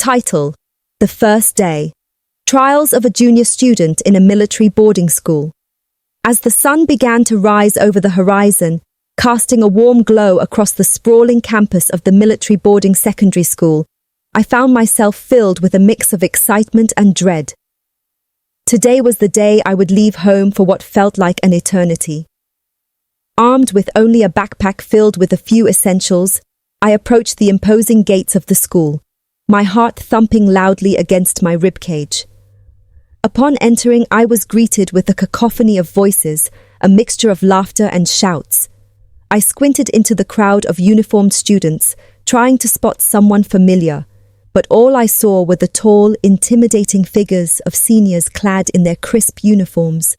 Title: The First Day. Trials of a Junior Student in a Military Boarding School. As the sun began to rise over the horizon, casting a warm glow across the sprawling campus of the Military Boarding Secondary School, I found myself filled with a mix of excitement and dread. Today was the day I would leave home for what felt like an eternity. Armed with only a backpack filled with a few essentials, I approached the imposing gates of the school, my heart thumping loudly against my ribcage. Upon entering, I was greeted with a cacophony of voices, a mixture of laughter and shouts. I squinted into the crowd of uniformed students, trying to spot someone familiar, but all I saw were the tall, intimidating figures of seniors clad in their crisp uniforms,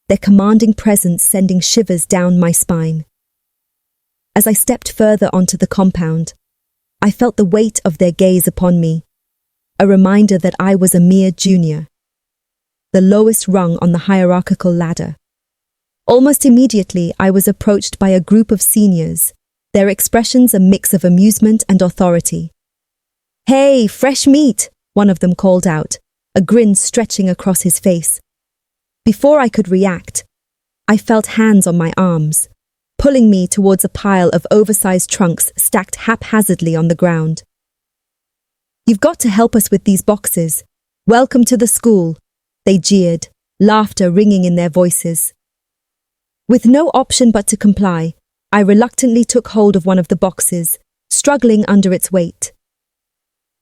their commanding presence sending shivers down my spine. As I stepped further onto the compound, I felt the weight of their gaze upon me, a reminder that I was a mere junior, the lowest rung on the hierarchical ladder. Almost immediately, I was approached by a group of seniors, their expressions a mix of amusement and authority. "Hey, fresh meat," one of them called out, a grin stretching across his face. Before I could react, I felt hands on my arms, pulling me towards a pile of oversized trunks stacked haphazardly on the ground. "You've got to help us with these boxes. Welcome to the school," they jeered, laughter ringing in their voices. With no option but to comply, I reluctantly took hold of one of the boxes, struggling under its weight.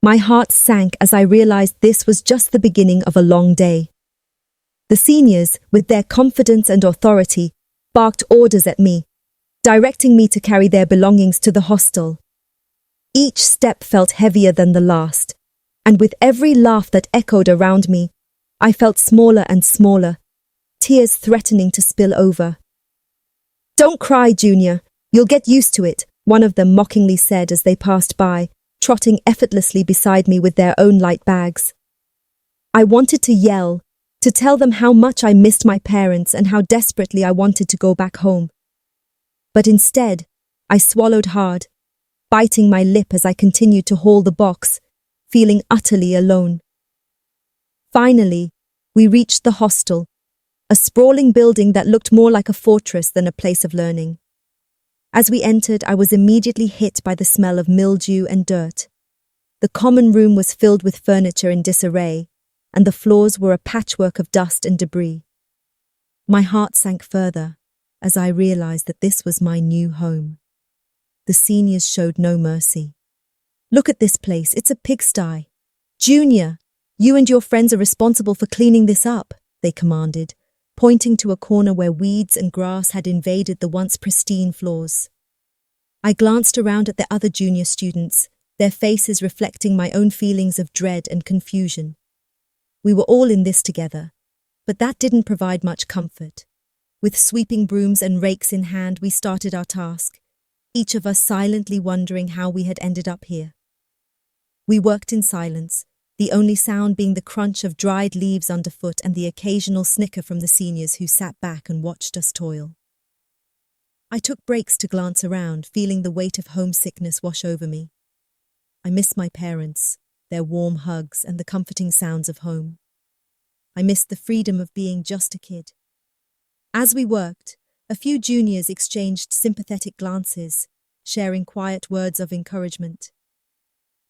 My heart sank as I realized this was just the beginning of a long day. The seniors, with their confidence and authority, barked orders at me, directing me to carry their belongings to the hostel. Each step felt heavier than the last, and with every laugh that echoed around me, I felt smaller and smaller, tears threatening to spill over. "Don't cry, Junior. You'll get used to it," one of them mockingly said as they passed by, trotting effortlessly beside me with their own light bags. I wanted to yell, to tell them how much I missed my parents and how desperately I wanted to go back home. But instead, I swallowed hard, biting my lip as I continued to haul the box, feeling utterly alone. Finally, we reached the hostel, a sprawling building that looked more like a fortress than a place of learning. As we entered, I was immediately hit by the smell of mildew and dirt. The common room was filled with furniture in disarray, and the floors were a patchwork of dust and debris. My heart sank further as I realized that this was my new home. The seniors showed no mercy. "Look at this place, it's a pigsty. Junior, you and your friends are responsible for cleaning this up," they commanded, pointing to a corner where weeds and grass had invaded the once pristine floors. I glanced around at the other junior students, their faces reflecting my own feelings of dread and confusion. We were all in this together, but that didn't provide much comfort. With sweeping brooms and rakes in hand, we started our task, each of us silently wondering how we had ended up here. We worked in silence, the only sound being the crunch of dried leaves underfoot and the occasional snicker from the seniors who sat back and watched us toil. I took breaks to glance around, feeling the weight of homesickness wash over me. I missed my parents, their warm hugs and the comforting sounds of home. I missed the freedom of being just a kid. As we worked, a few juniors exchanged sympathetic glances, sharing quiet words of encouragement.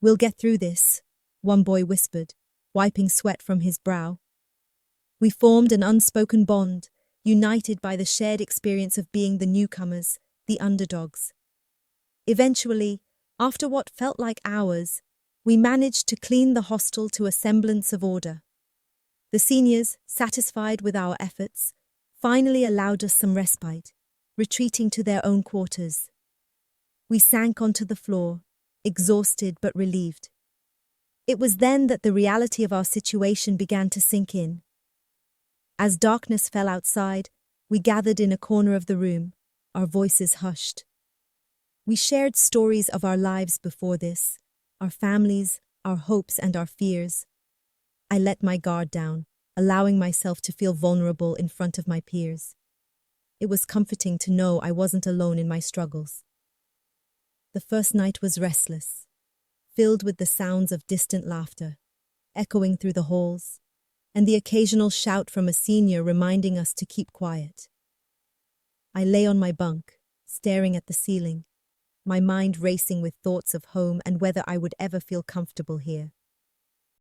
"We'll get through this," one boy whispered, wiping sweat from his brow. We formed an unspoken bond, united by the shared experience of being the newcomers, the underdogs. Eventually, after what felt like hours, we managed to clean the hostel to a semblance of order. The seniors, satisfied with our efforts, finally allowed us some respite, retreating to their own quarters. We sank onto the floor, exhausted but relieved. It was then that the reality of our situation began to sink in. As darkness fell outside, we gathered in a corner of the room, our voices hushed. We shared stories of our lives before this, our families, our hopes and our fears. I let my guard down, allowing myself to feel vulnerable in front of my peers. It was comforting to know I wasn't alone in my struggles. The first night was restless, filled with the sounds of distant laughter, echoing through the halls, and the occasional shout from a senior reminding us to keep quiet. I lay on my bunk, staring at the ceiling, my mind racing with thoughts of home and whether I would ever feel comfortable here.